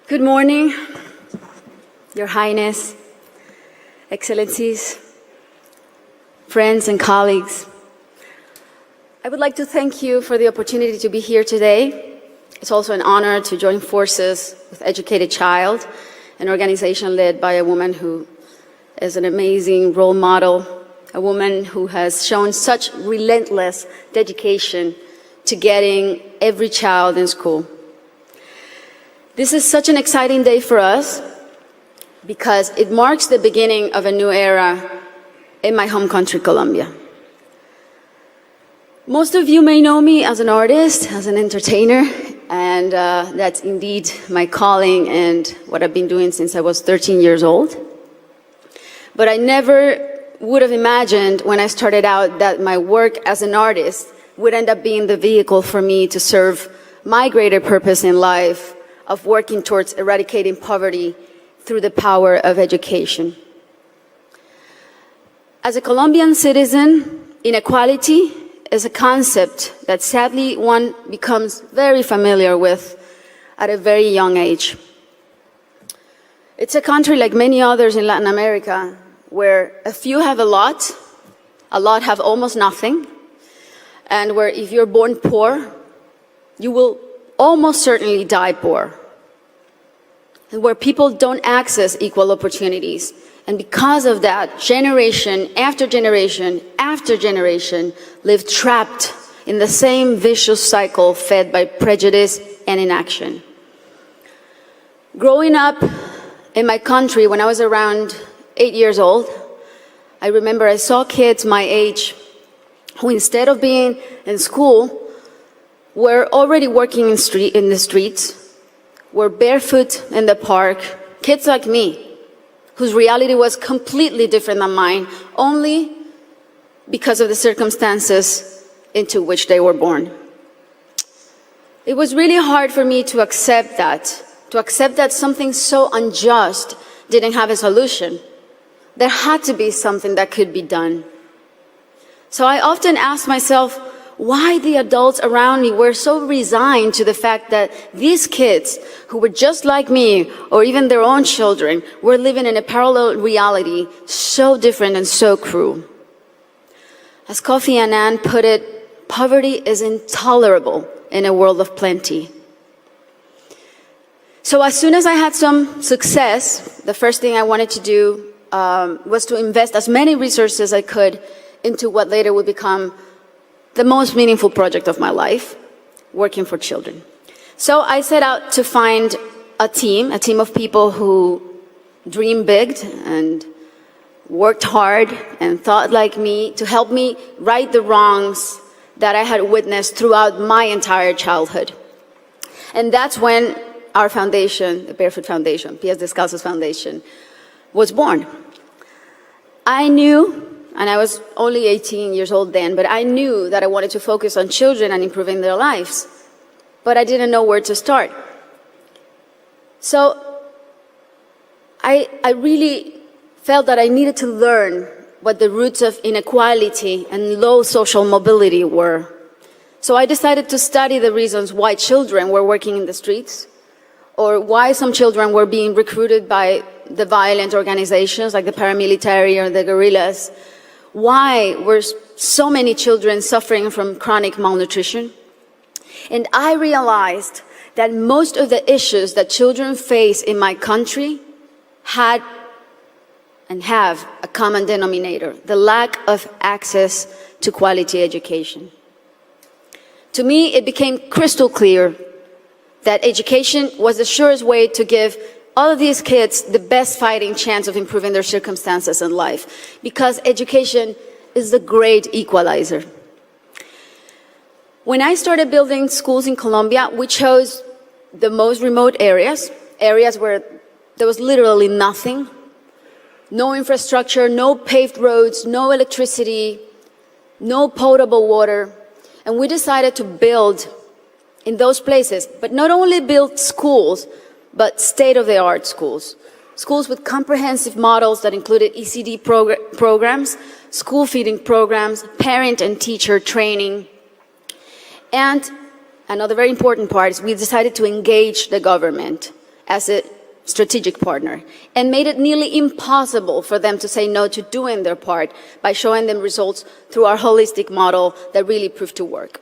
Good morning, Your Highness, Excellencies, friends and colleagues. I would like to thank you for the opportunity to be here today. It's also an honor to join forces with Educated Child, an organization led by a woman who is an amazing role model, a woman who has shown such relentless dedication to getting every child in school. This is such an exciting day for us because it marks the beginning of a new era in my home country, Colombia. Most of you may know me as an artist, as an entertainer, and that's indeed my calling and what I've been doing since I was 13 years old. But I never would have imagined when I started out that my work as an artist would end up being the vehicle for me to serve my greater purpose in life of working towards eradicating poverty through the power of education. As a Colombian citizen, inequality is a concept that sadly one becomes very familiar with at a very young age. It's a country like many others in Latin America where a few have a lot have almost nothing, and where if you're born poor, you will almost certainly die poor, and where people don't access equal opportunities. And because of that, generation after generation after generation live trapped in the same vicious cycle fed by prejudice and inaction. Growing up in my country when I was around 8 years old, I remember I saw kids my age who, instead of being in school, were already working in the streets, were barefoot in the park, kids like me, whose reality was completely different than mine, only because of the circumstances into which they were born. It was really hard for me to accept that something so unjust didn't have a solution. There had to be something that could be done. So I often asked myself why the adults around me were so resigned to the fact that these kids, who were just like me, or even their own children, were living in a parallel reality so different and so cruel. As Kofi Annan put it, poverty is intolerable in a world of plenty. So as soon as I had some success, the first thing I wanted to do was to invest as many resources as I could into what later would become the most meaningful project of my life, working for children. So I set out to find a team of people who dreamed big and worked hard and thought like me to help me right the wrongs that I had witnessed throughout my entire childhood. And that's when our foundation, the Barefoot Foundation, Pies Descalzos Foundation, was born. I knew, and I was only 18 years old then, but I knew that I wanted to focus on children and improving their lives, but I didn't know where to start. So I really felt that I needed to learn what the roots of inequality and low social mobility were. So I decided to study the reasons why children were working in the streets, or why some children were being recruited by the violent organizations like the paramilitary or the guerrillas. Why were so many children suffering from chronic malnutrition? And I realized that most of the issues that children face in my country had and have a common denominator: the lack of access to quality education. To me, it became crystal clear that education was the surest way to give all of these kids the best fighting chance of improving their circumstances in life, because education is the great equalizer. When I started building schools in Colombia, we chose the most remote areas where there was literally nothing, no infrastructure, no paved roads, no electricity, no potable water. And we decided to build in those places, but not only build schools, but state-of-the-art schools. Schools with comprehensive models that included ECD programs, school feeding programs, parent and teacher training. And another very important part is we decided to engage the government as a strategic partner, and made it nearly impossible for them to say no to doing their part by showing them results through our holistic model that really proved to work.